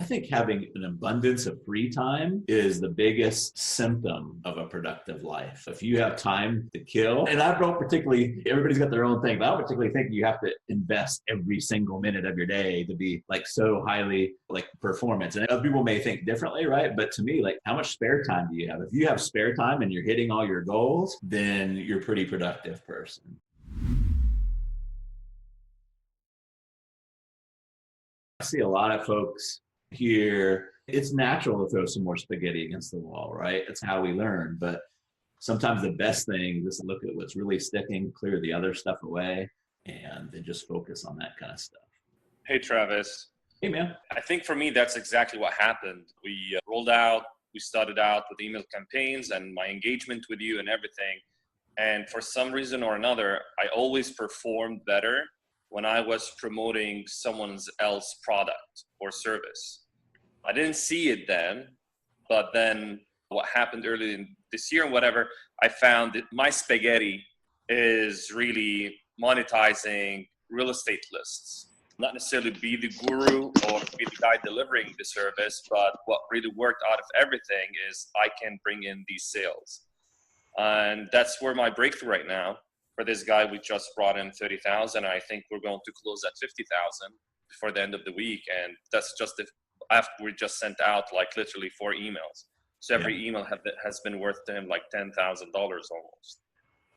think having an abundance of free time is the biggest symptom of a productive life. If you have time to kill, and I don't particularly, everybody's got their own thing, but I don't particularly think you have to invest every single minute of your day to be like so highly like performance. And other people may think differently, right? But to me, like how much spare time do you have? If you have spare time and you're hitting all your goals, then you're a pretty productive person. I see a lot of folks here, it's natural to throw some more spaghetti against the wall, right? It's how we learn. But sometimes the best thing is to look at what's really sticking, clear the other stuff away, and then just focus on that kind of stuff. Hey, Travis. Hey, man. I think for me, that's exactly what happened. We started out with email campaigns and my engagement with you and everything. And for some reason or another, I always performed better when I was promoting someone else's product or service. I didn't see it then, but then what happened early in this year and whatever, I found that my spaghetti is really monetizing real estate lists. Not necessarily be the guru or be the guy delivering the service, but what really worked out of everything is I can bring in these sales. And that's where my breakthrough right now. For this guy, we just brought in 30,000. I think we're going to close at 50,000 before the end of the week. And that's just after we just sent out like literally 4 emails. So every email has been worth to him like $10,000 almost.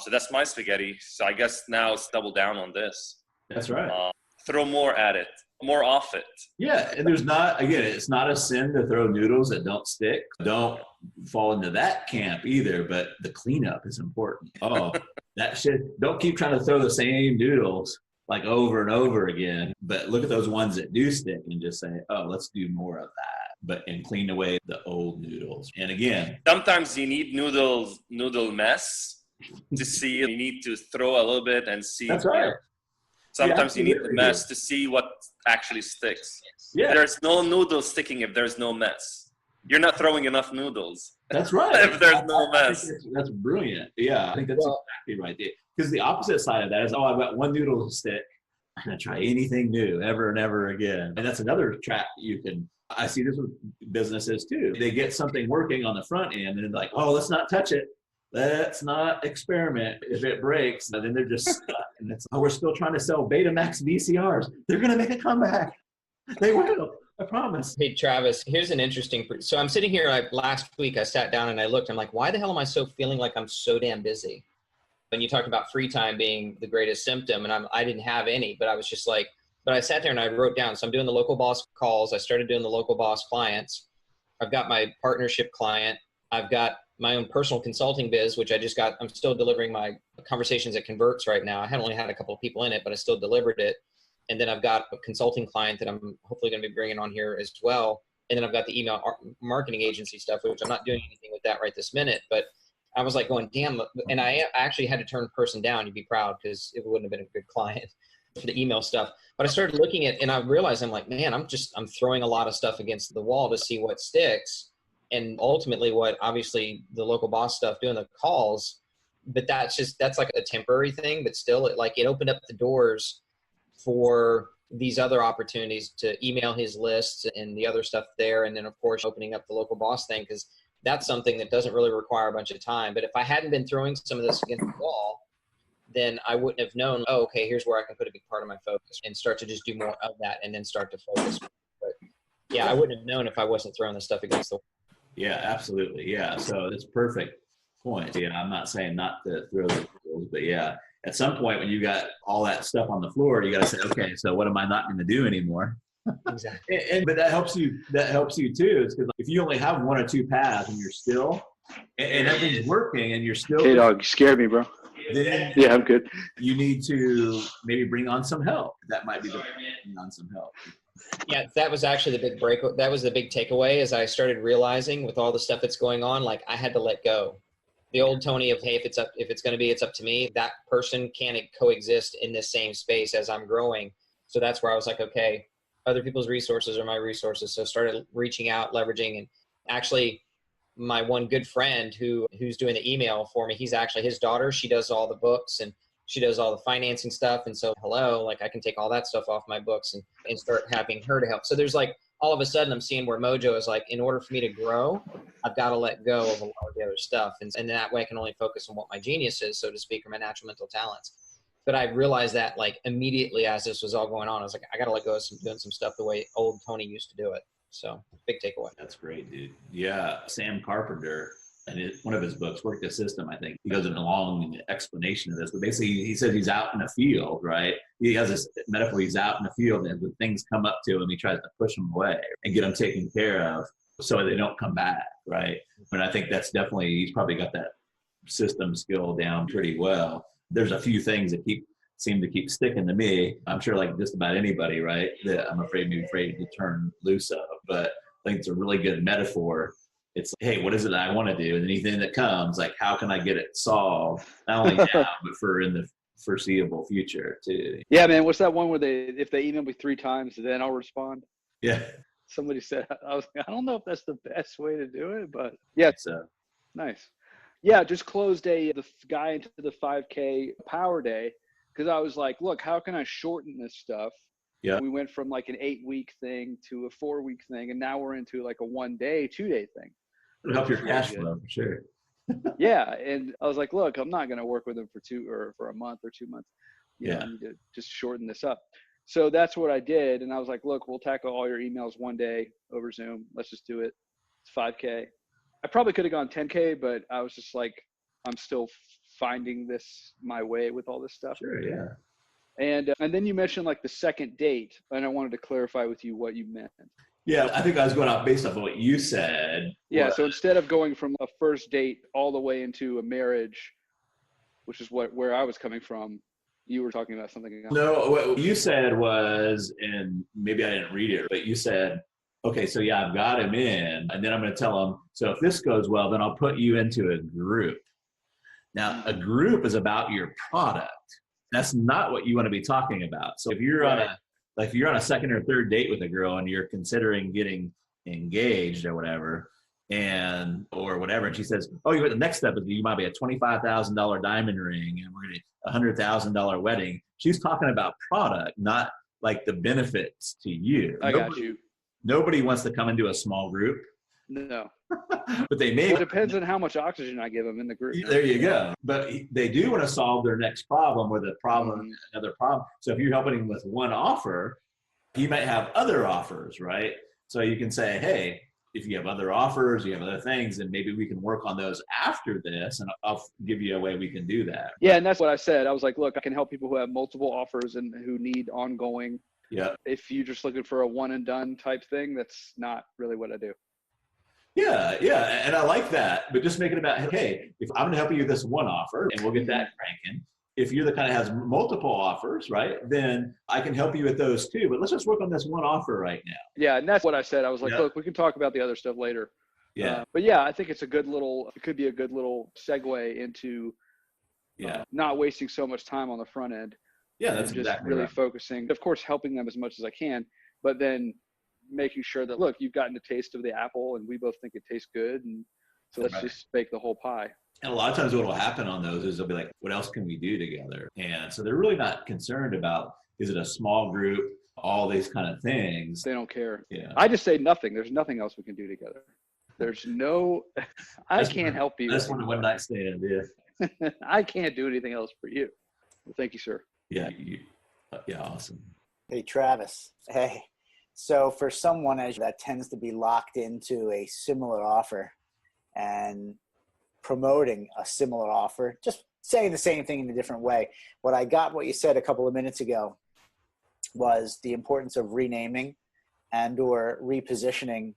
So that's my spaghetti. So I guess now it's double down on this. That's right. Throw more at it, more off it. Yeah, and it's not a sin to throw noodles that don't stick. Don't fall into that camp either, but the cleanup is important. Oh, that shit, don't keep trying to throw the same noodles like over and over again, but look at those ones that do stick and just say, oh, let's do more of that, and clean away the old noodles. And again, sometimes you need noodle mess to see, you need to throw a little bit and see. That's right. Sometimes you need the mess to see what actually sticks. Yeah. There's no noodles sticking if there's no mess. You're not throwing enough noodles. That's right. If there's no mess. That's brilliant. Yeah, I think that's exactly right. Because the opposite side of that is, I've got one noodle to stick. I'm going to try anything new ever and ever again. And that's another trap I see this with businesses too. They get something working on the front end and they're like, oh, let's not touch it. Let's not experiment. If it breaks, then they're just stuck. And it's, we're still trying to sell Betamax VCRs. They're going to make a comeback. They will. I promise. Hey, Travis, here's an interesting. So I'm sitting here, last week I sat down and I looked, I'm like, why the hell am I feeling like I'm so damn busy? When you talked about free time being the greatest symptom, and I didn't have any, but I was just like, but I sat there and I wrote down. So I'm doing the local boss calls. I started doing the local boss clients. I've got my partnership client. I've got my own personal consulting biz, which I'm still delivering my conversations at Converts right now. I had only had a couple of people in it, but I still delivered it. And then I've got a consulting client that I'm hopefully going to be bringing on here as well. And then I've got the email marketing agency stuff, which I'm not doing anything with that right this minute, but I was like going, damn. And I actually had to turn the person down. You'd be proud because it wouldn't have been a good client for the email stuff. But I started looking at, and I realized I'm like, man, I'm throwing a lot of stuff against the wall to see what sticks. And ultimately what obviously the local boss stuff doing the calls, but that's like a temporary thing, but still it opened up the doors for these other opportunities to email his lists and the other stuff there. And then of course, opening up the local boss thing, because that's something that doesn't really require a bunch of time. But if I hadn't been throwing some of this against the wall, then I wouldn't have known, oh, okay, here's where I can put a big part of my focus and start to just do more of that and then start to focus. But yeah, I wouldn't have known if I wasn't throwing this stuff against the wall. Yeah, absolutely. Yeah. So it's perfect point. Yeah. I'm not saying not to throw the tools, but yeah, at some point when you got all that stuff on the floor, you got to say, okay, so what am I not going to do anymore? Exactly. But that helps you too. It's because if you only have 1 or 2 paths and you're still, and everything's working and you're still. Hey dog, you scared me, bro. Then yeah, I'm good. You need to maybe bring on some help. That might be bring on some help. Yeah, that was actually the big break. That was the big takeaway as I started realizing with all the stuff that's going on, like I had to let go. The old Tony of, hey, if it's going to be, it's up to me. That person can't coexist in the same space as I'm growing. So that's where I was like, okay, other people's resources are my resources. So started reaching out, leveraging, and actually my one good friend who's doing the email for me, he's actually his daughter. She does all the books and she does all the financing stuff. And so, I can take all that stuff off my books and start having her to help. So there's like all of a sudden I'm seeing where Mojo is like, in order for me to grow, I've got to let go of a lot of the other stuff. And that way I can only focus on what my genius is, so to speak, or my natural mental talents. But I realized that like immediately as this was all going on, I was like, I got to let go of doing some stuff the way old Tony used to do it. So big takeaway. That's great, dude. Yeah. Sam Carpenter, and one of his books, Work the System, I think, he goes into a long explanation of this, but basically he says he's out in the field, right? He has this metaphor, he's out in the field, and when things come up to him, he tries to push them away and get them taken care of so they don't come back, right? And I think that's definitely, he's probably got that system skill down pretty well. There's a few things that seem to keep sticking to me. I'm sure like just about anybody, right, that I'm afraid to turn loose of. But I think it's a really good metaphor. It's like, hey, what is it that I want to do? And anything that comes, like, how can I get it solved? Not only now, but for in the foreseeable future too. Yeah, man. What's that one where if they email me 3 times, then I'll respond? Yeah. Somebody said, I don't know if that's the best way to do it, but yeah. So nice. Yeah, just closed the guy into the 5K power day because I was like, look, how can I shorten this stuff? Yeah. We went from like an 8-week thing to a 4-week thing, and now we're into like a 1-day, 2-day thing. It'll help your cash flow for sure. Yeah, and I was like, look, I'm not going to work with him for a month or 2 months. You know, I need to just shorten this up. So that's what I did, and I was like, look, we'll tackle all your emails one day over Zoom. Let's just do it. It's 5K. I probably could have gone 10K, but I was just like, I'm still finding my way with all this stuff. Sure, yeah. And then you mentioned like the second date, and I wanted to clarify with you what you meant. Yeah, I think I was going off based off of what you said. Yeah, so instead of going from a first date all the way into a marriage, which is where I was coming from, you were talking about something else. No, what you said was, and maybe I didn't read it, but you said, okay, so yeah, I've got him in, and then I'm going to tell him, so if this goes well, then I'll put you into a group. Now, a group is about your product. That's not what you want to be talking about. So if you're on a second or third date with a girl and you're considering getting engaged or whatever, and she says, oh, the next step is you might be a $25,000 diamond ring and we're going to $100,000 wedding. She's talking about product, not like the benefits to you. Got you. Nobody wants to come into a small group. No. But they may. Well, it depends on how much oxygen I give them in the group. There you go. But they do want to solve their next problem or another problem. So if you're helping them with one offer, you might have other offers, right? So you can say, hey, if you have other offers, you have other things, then maybe we can work on those after this, and I'll give you a way we can do that. Yeah, and that's what I said. I was like, look, I can help people who have multiple offers and who need ongoing. Yeah. If you're just looking for a one and done type thing, that's not really what I do. Yeah, and I like that, but just make it about, hey, if I'm going to help you with this one offer, and we'll get that cranking. If you're the kind of has multiple offers, right, then I can help you with those too. But let's just work on this one offer right now. Yeah, and that's what I said. I was like, look, we can talk about the other stuff later. Yeah. But yeah, I think it could be a good little segue into not wasting so much time on the front end. Yeah, that's just exactly really right. Focusing, of course, helping them as much as I can, but then making sure that, look, you've gotten a taste of the apple and we both think it tastes good. And so let's just bake the whole pie. And a lot of times what will happen on those is they'll be like, what else can we do together? And so they're really not concerned about, is it a small group, all these kind of things. They don't care. Yeah. I just say nothing. There's nothing else we can do together. There's no, I can't help you. That's one night stand, yeah. I can't do anything else for you. Well, thank you, sir. Yeah, awesome. Hey, Travis. Hey. So for someone that tends to be locked into a similar offer and promoting a similar offer, just saying the same thing in a different way. What you said a couple of minutes ago was the importance of renaming and or repositioning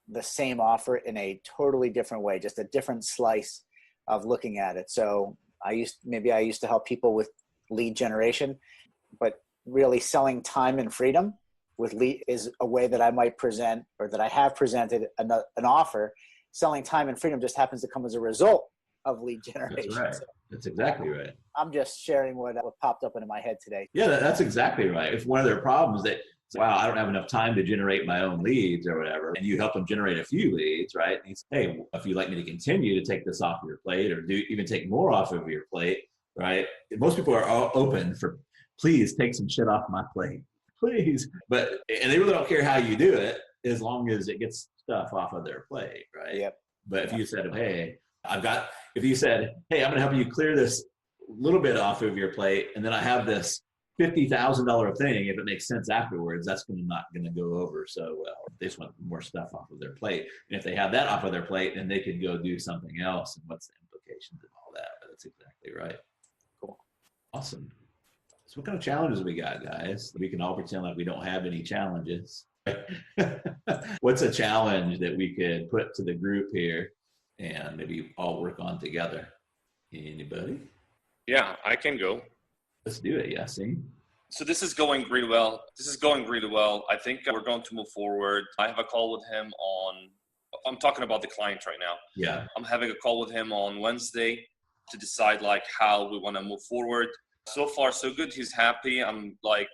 the same offer in a totally different way, just a different slice of looking at it. So I used to help people with lead generation, but really selling time and freedom with lead is a way that I might present, or that I have presented an offer. Selling time and freedom just happens to come as a result of lead generation. That's right. So that's exactly right. I'm just sharing what popped up into my head today. Yeah, that's exactly right. If one of their problems that, wow, I don't have enough time to generate my own leads or whatever, and you help them generate a few leads, right? And you say, hey, if you'd like me to continue to take this off your plate, or even take more off of your plate, right? Most people are all open for, please take some shit off my plate. Please. And they really don't care how you do it. as long as it gets stuff off of their plate, right? Yep. But if you said, hey, if you said, hey, I'm going to help you clear this little bit off of your plate, and then I have this $50,000 thing, if it makes sense afterwards, that's not going to go over so well. They just want more stuff off of their plate. And if they have that off of their plate, then they could go do something else. And what's the implications and all that? But that's exactly right. Cool. Awesome. So what kind of challenges we got, guys? We can all pretend like we don't have any challenges. What's a challenge that we could put to the group here and maybe all work on together? Anybody? Yeah, I can go. Let's do it, Yasin. So this is going really well. I think we're going to move forward. I have a call with him I'm talking about the client right now. Yeah. I'm having a call with him on Wednesday to decide like how we want to move forward. So far, so good. He's happy. I'm like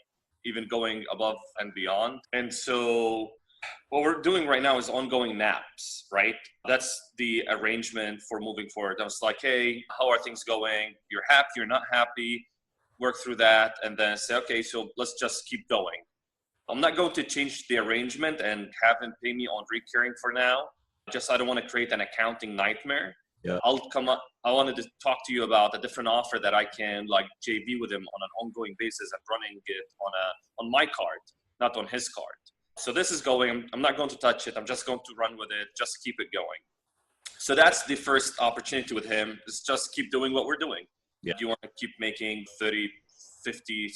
even going above and beyond. And so what we're doing right now is ongoing naps, right? That's the arrangement for moving forward. I was like, hey, how are things going? You're happy, you're not happy, work through that, and then say, okay, so let's just keep going. I'm not going to change the arrangement and have him pay me on recurring for now. I don't want to create an accounting nightmare. Yeah. I wanted to talk to you about a different offer that I can like JV with him on an ongoing basis and running it on my card, not on his card. So this is going, I'm not going to touch it. I'm just going to run with it, just keep it going. So that's the first opportunity with him, is just keep doing what we're doing. Yeah. You want to keep making $30,000, $50,000,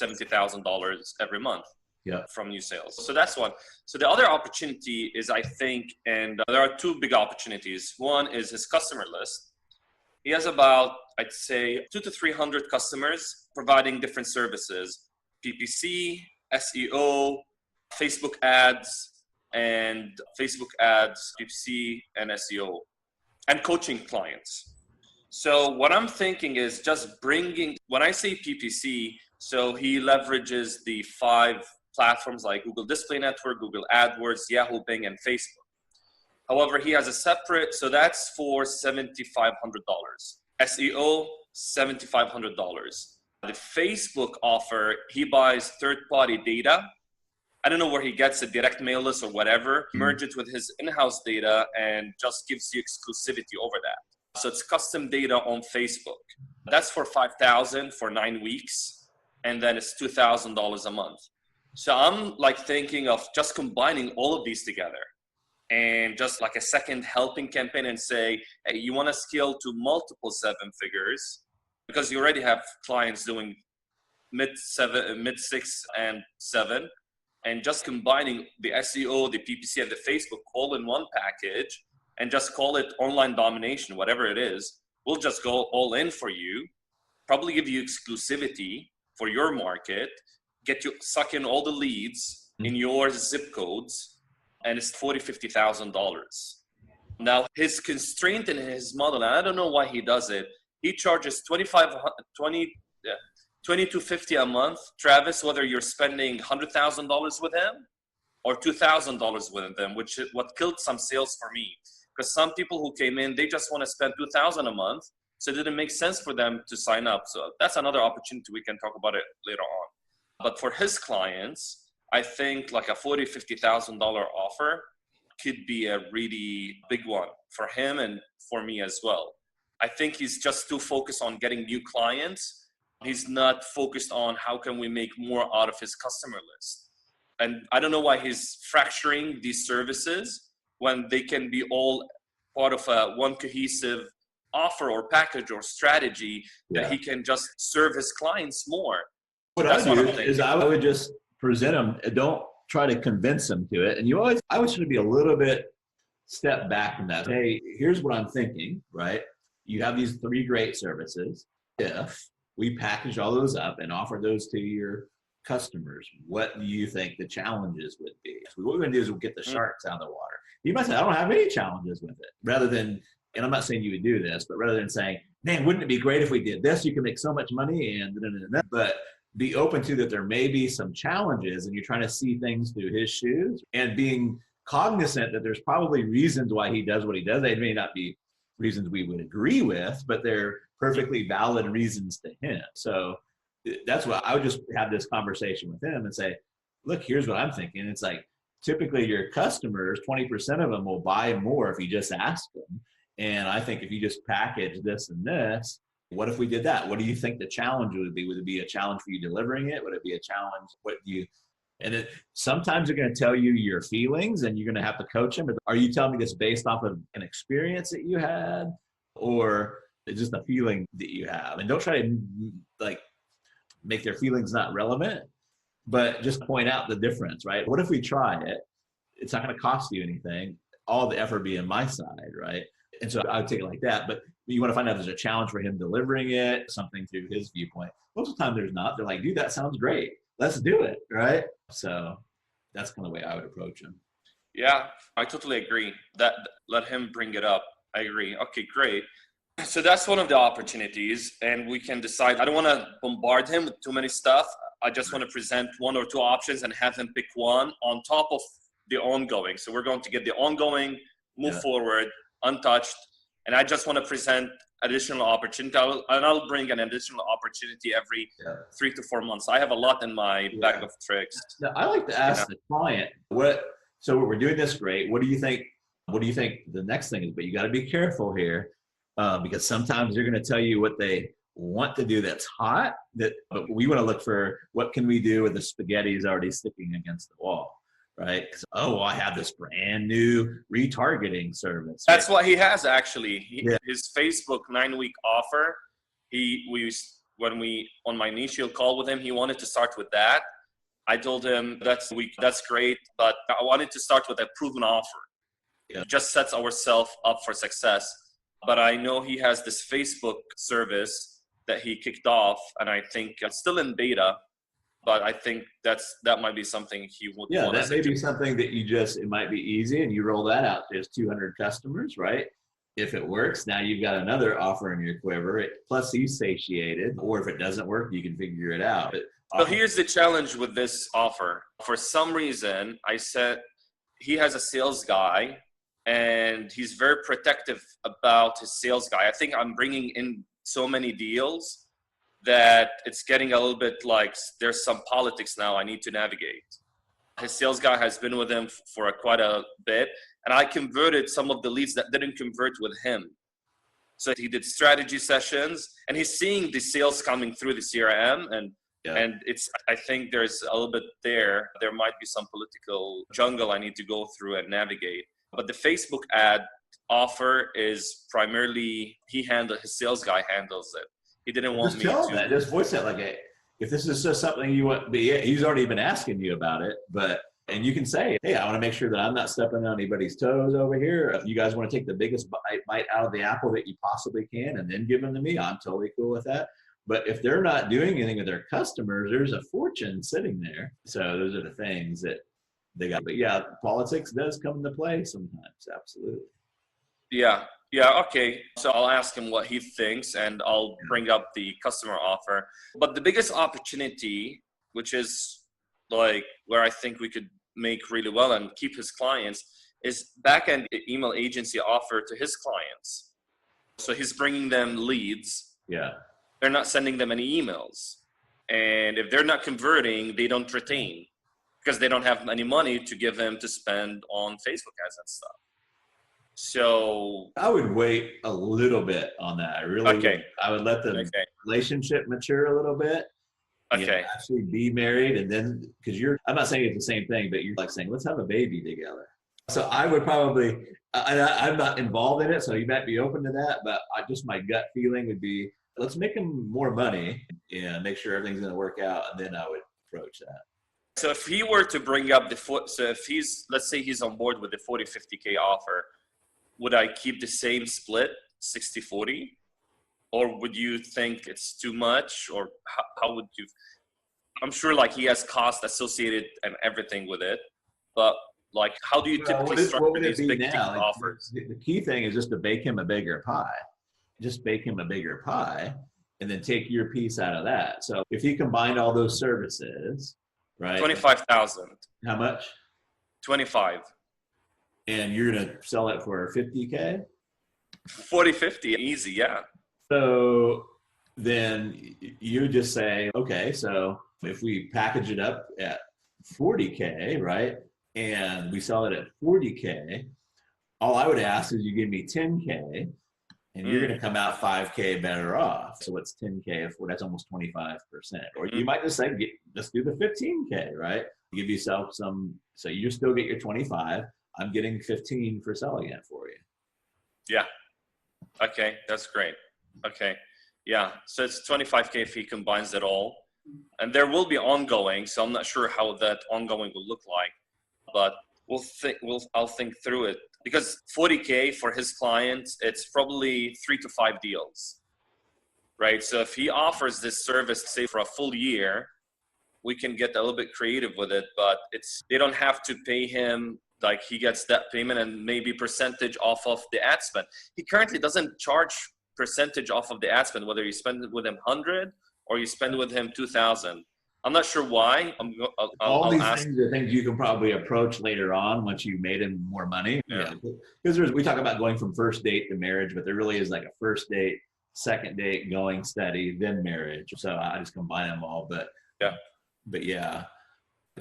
$70,000 every month. Yeah. From new sales. So that's one. So the other opportunity is, I think, and there are two big opportunities. One is his customer list. He has about, I'd say, 200 to 300 customers providing different services: PPC, SEO, Facebook ads, PPC and SEO, and coaching clients. So what I'm thinking is just bringing, when I say PPC, so he leverages the 5 platforms like Google Display Network, Google AdWords, Yahoo, Bing, and Facebook. However, he has a separate, so that's for $7,500. SEO, $7,500. The Facebook offer, he buys third-party data. I don't know where he gets a direct mail list or whatever, merge it with his in-house data and just gives you exclusivity over that. So it's custom data on Facebook. That's for $5,000 for 9 weeks. And then it's $2,000 a month. So I'm like thinking of just combining all of these together and just like a second helping campaign and say, hey, you want to scale to multiple 7 figures because you already have clients doing mid 6 and 7, and just combining the SEO, the PPC, and the Facebook all in one package and just call it online domination, whatever it is. We'll just go all in for you, probably give you exclusivity for your market, suck in all the leads in your zip codes, and it's $40,000, $50,000. Now, his constraint in his model, and I don't know why he does it, he charges $20 to $50 a month. Travis, whether you're spending $100,000 with him or $2,000 with them, which is what killed some sales for me. Because some people who came in, they just want to spend $2,000 a month, so it didn't make sense for them to sign up. So that's another opportunity. We can talk about it later on. But for his clients, I think like a $40,000, $50,000 offer could be a really big one for him and for me as well. I think he's just too focused on getting new clients. He's not focused on how can we make more out of his customer list. And I don't know why he's fracturing these services when they can be all part of one cohesive offer or package or strategy that he can just serve his clients more. What I do is I would just present them. Don't try to convince them to it. And I would should be a little bit step back from that. Hey, here's what I'm thinking, right? You have these 3 great services. If we package all those up and offer those to your customers, what do you think the challenges would be? So what we're going to do is we'll get the sharks out of the water. You might say, I don't have any challenges with it. Rather than, and I'm not saying you would do this, but rather than saying, man, wouldn't it be great if we did this? You can make so much money and but be open to that there may be some challenges and you're trying to see things through his shoes and being cognizant that there's probably reasons why he does what he does. They may not be reasons we would agree with, but they're perfectly valid reasons to him. So that's what I would just have this conversation with him and say, look, here's what I'm thinking. It's like, typically your customers, 20% of them will buy more if you just ask them. And I think if you just package this and this, what if we did that? What do you think the challenge would be? Would it be a challenge for you delivering it? Would it be a challenge? And sometimes they're going to tell you your feelings and you're going to have to coach them. But are you telling me this based off of an experience that you had, or just a feeling that you have? And don't try to like make their feelings not relevant, but just point out the difference, right? What if we try it? It's not going to cost you anything. All the effort be on my side, right? And so I would take it like that. But you want to find out if there's a challenge for him delivering it, something through his viewpoint. Most of the time there's not. They're like, dude, that sounds great. Let's do it, right? So that's kind of the way I would approach him. Yeah, I totally agree. That let him bring it up. I agree. Okay, great. So that's one of the opportunities, and we can decide. I don't want to bombard him with too many stuff. I just want to present one or two options and have him pick one on top of the ongoing. So we're going to get the ongoing, move forward, untouched, and I just want to present additional opportunity. I'll bring an additional opportunity every 3 to 4 months. I have a lot in my bag of tricks. Now, I like to ask the client, so we're doing this great. What do you think? What do you think the next thing is? But you got to be careful here, because sometimes they're going to tell you what they want to do that's hot. But we want to look for what can we do with the spaghetti is already sticking against the wall. Right? I have this brand new retargeting service. That's what he has actually. His Facebook 9-week offer. On my initial call with him, he wanted to start with that. I told him that's great, but I wanted to start with a proven offer. It just sets ourselves up for success. But I know he has this Facebook service that he kicked off, and I think it's still in beta. But I think that might be something he would want. Yeah, that may be something that it might be easy, and you roll that out to just 200 customers, right? If it works, now you've got another offer in your quiver. Plus, he's satiated. Or if it doesn't work, you can figure it out. So here's the challenge with this offer. For some reason, I said he has a sales guy, and he's very protective about his sales guy. I think I'm bringing in so many deals that it's getting a little bit like there's some politics now I need to navigate. His sales guy has been with him for quite a bit, and I converted some of the leads that didn't convert with him. So he did strategy sessions, and he's seeing the sales coming through the CRM, and I think there's a little bit there. There might be some political jungle I need to go through and navigate. But the Facebook ad offer is primarily his sales guy handles it. He didn't want me to. Just voice that like, hey, if this is just something you want, he's already been asking you about it, and you can say, hey, I want to make sure that I'm not stepping on anybody's toes over here. If you guys want to take the biggest bite out of the apple that you possibly can and then give them to me, I'm totally cool with that. But if they're not doing anything with their customers, there's a fortune sitting there. So those are the things that they got. But yeah, politics does come into play sometimes. Absolutely. Yeah, okay. So I'll ask him what he thinks, and I'll bring up the customer offer. But the biggest opportunity, which is like where I think we could make really well and keep his clients, is Backend email agency offer to his clients. So he's bringing them leads. Yeah. They're not sending them any emails. And if they're not converting, they don't retain because they don't have any money to give him to spend on Facebook ads and stuff. So I would wait a little bit on that. I really would. I would let the relationship mature a little bit. Okay. Actually be married, and then because I'm not saying it's the same thing, but you're like saying let's have a baby together. So I would probably I'm not involved in it, so you might be open to that, but my gut feeling would be let's make him more money and make sure everything's going to work out, and then I would approach that. So if he were to bring up let's say he's on board with the 40-50K offer, would I keep the same split, 60-40? Or would you think it's too much? Or how would you? I'm sure like he has costs associated and everything with it. But like, how do you typically structure these big ticket offers? The key thing is just to bake him a bigger pie. Just bake him a bigger pie and then take your piece out of that. So if he combined all those services, right? 25,000. How much? 25. And you're going to sell it for 50K? 40-50, easy, yeah. So then you just say, okay, so if we package it up at 40K, right? and we sell it at 40K, all I would ask is you give me 10K and you're going to come out 5K better off. So what's 10K for? That's almost 25%. Or you might just say, let's do the 15K, right? Give yourself some, so you still get your 25. I'm getting 15 for selling it for you. Yeah. Okay. That's great. Okay. Yeah. So it's 25K if he combines it all. And there will be ongoing. So I'm not sure how that ongoing will look like, but I'll think through it, because 40K for his clients, it's probably 3 to 5 deals, right? So if he offers this service, say for a full year, we can get a little bit creative with it, but they don't have to pay him, like he gets that payment and maybe percentage off of the ad spend. He currently doesn't charge percentage off of the ad spend, whether you spend it with him 100 or you spend with him 2,000. I'm not sure why. All these things are things you can probably approach later on once you've made him more money. Yeah. Because we talk about going from first date to marriage, but there really is like a first date, second date, going steady, then marriage. So I just combine them all. But yeah,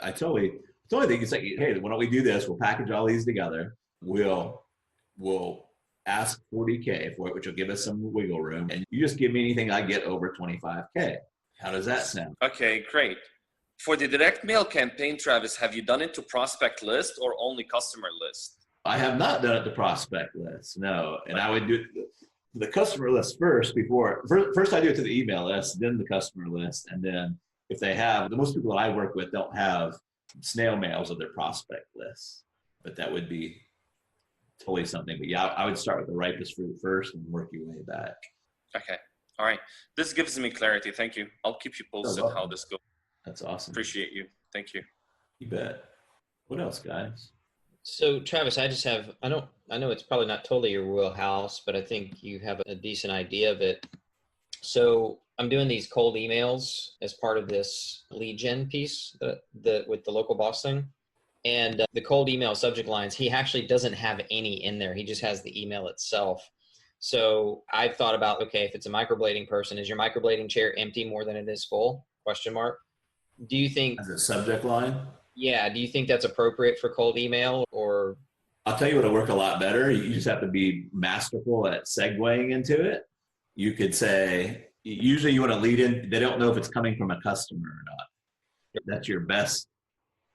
I totally think it's like, hey, why don't we do this? We'll package all these together. We'll ask 40K for it, which will give us some wiggle room. And you just give me anything I get over 25K. How does that sound? Okay, great. For the direct mail campaign, Travis, have you done it to prospect list or only customer list? I have not done it to prospect list, no. And I would do the customer list first I do it to the email list, then the customer list. And then if they have, the most people that I work with don't have snail mails of their prospect lists, but that would be totally something. But yeah, I would start with the ripest fruit first and work your way back. Okay. All right. This gives me clarity. Thank you. I'll keep you posted how this goes. That's awesome. Appreciate you. Thank you. You bet. What else, guys? So Travis, I know it's probably not totally your wheelhouse, but I think you have a decent idea of it. So I'm doing these cold emails as part of this lead gen piece with the local boss thing. And the cold email subject lines, he actually doesn't have any in there. He just has the email itself. So I've thought about, okay, if it's a microblading person, is your microblading chair empty more than it is full? ? Do you think as a subject line? Yeah. Do you think that's appropriate for cold email, or? I'll tell you what'll work a lot better. You just have to be masterful at segueing into it. You could say, usually you want to lead in, they don't know if it's coming from a customer or not. That's your best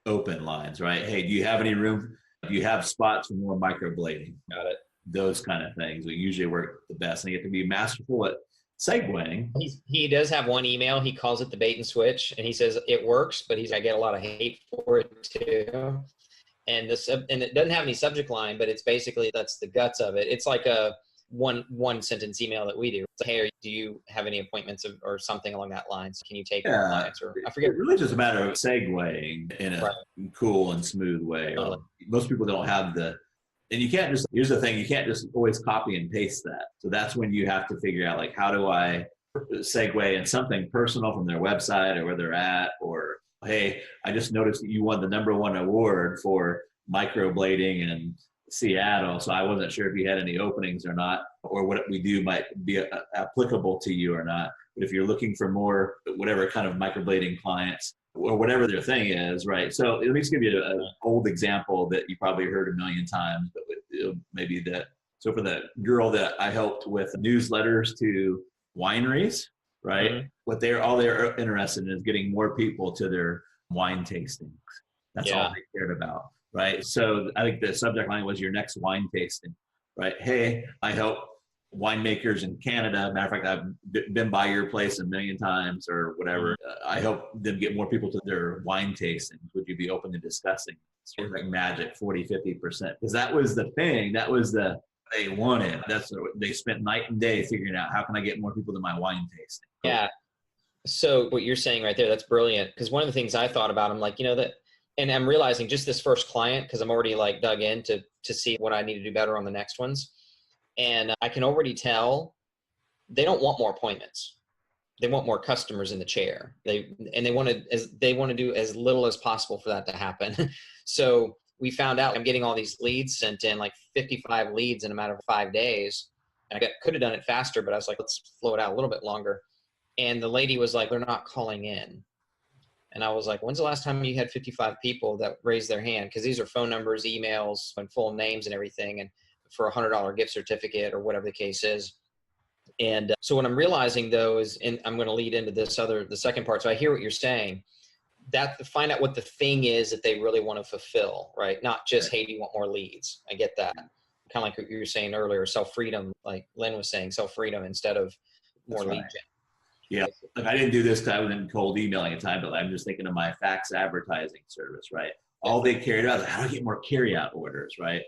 open lines, right? Hey, do you have any room? Do you have spots for more microblading? Got it. Those kind of things will usually work the best. And you have to be masterful at segueing. He does have one email. He calls it the bait and switch, and he says it works, but I get a lot of hate for it too. And it doesn't have any subject line, but it's basically, that's the guts of it. It's like a one sentence email that we do. It's like, hey, do you have any appointments or something along that line? So can you take clients? Or I forget. It's really just a matter of segueing in a cool and smooth way. Totally. Most people don't have and you can't just, here's the thing, you can't just always copy and paste that. So that's when you have to figure out, like, how do I segue in something personal from their website or where they're at, or, hey, I just noticed that you won the #1 award for microblading in Seattle. So I wasn't sure if you had any openings or not, or what we do might be applicable to you or not. But if you're looking for more, whatever kind of microblading clients, or whatever their thing is, right? So let me just give you an old example that you probably heard a million times, but maybe that. So for the girl that I helped with newsletters to wineries, right? Mm-hmm. What they're interested in is getting more people to their wine tastings. That's all they cared about, right? So I think the subject line was your next wine tasting, right? Hey, I help winemakers in Canada. Matter of fact, I've been by your place a million times or whatever. I help them get more people to their wine tastings. Would you be open to discussing? Sort of like magic, 40, 50%. Because that was the thing. That was they wanted. That's what they spent night and day figuring out, how can I get more people to my wine tasting? Yeah. So what you're saying right there, that's brilliant. Because one of the things I thought about, I'm like, and I'm realizing just this first client, because I'm already like dug in to see what I need to do better on the next ones. And I can already tell they don't want more appointments. They want more customers in the chair. They want to do as little as possible for that to happen. So we found out I'm getting all these leads sent in, like 55 leads in a matter of 5 days. And I could have done it faster, but I was like, let's flow it out a little bit longer. And the lady was like, they're not calling in. And I was like, when's the last time you had 55 people that raised their hand? Because these are phone numbers, emails, and full names and everything, and for $100 gift certificate or whatever the case is. And so what I'm realizing though is, and I'm going to lead into the second part. So I hear what you're saying, that find out what the thing is that they really want to fulfill, right? Not just, hey, do you want more leads? I get that. Kind of like what you were saying earlier, self-freedom, like Lynn was saying, self-freedom instead of more lead gen. Yeah, like I didn't do this because I was in cold emailing at the time, but I'm just thinking of my fax advertising service, right? All they cared about is how to get more carryout orders, right?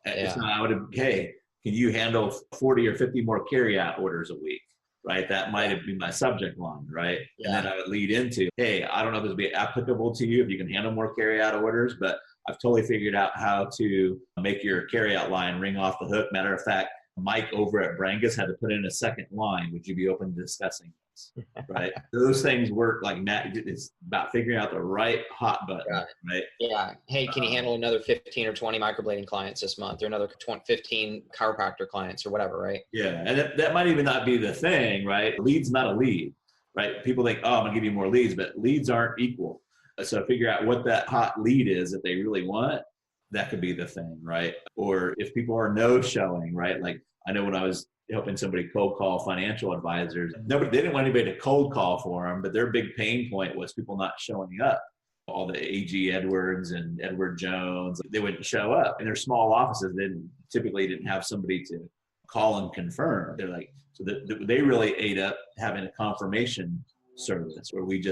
It's not, I would have, hey, can you handle 40 or 50 more carryout orders a week, right? That might have been my subject line, right? And then I would lead into, hey, I don't know if this would be applicable to you if you can handle more carryout orders, but I've totally figured out how to make your carryout line ring off the hook. Matter of fact, Mike over at Brangus had to put in a second line. Would you be open to discussing this? Right? Those things work like Matt. It's about figuring out the right hot button, right? Yeah. Hey, can you handle another 15 or 20 microblading clients this month, or another 15 chiropractor clients or whatever, right? Yeah. And that might even not be the thing, right? Lead's not a lead, right? People think, oh, I'm gonna give you more leads, but leads aren't equal. So figure out what that hot lead is that they really want. That could be the thing, right? Or if people are no showing, right? Like I know when I was helping somebody cold call financial advisors, they didn't want anybody to cold call for them, but their big pain point was people not showing up. All the AG Edwards and Edward Jones, they wouldn't show up. In their small offices, they typically didn't have somebody to call and confirm. They're like, so they really ate up having a confirmation service where we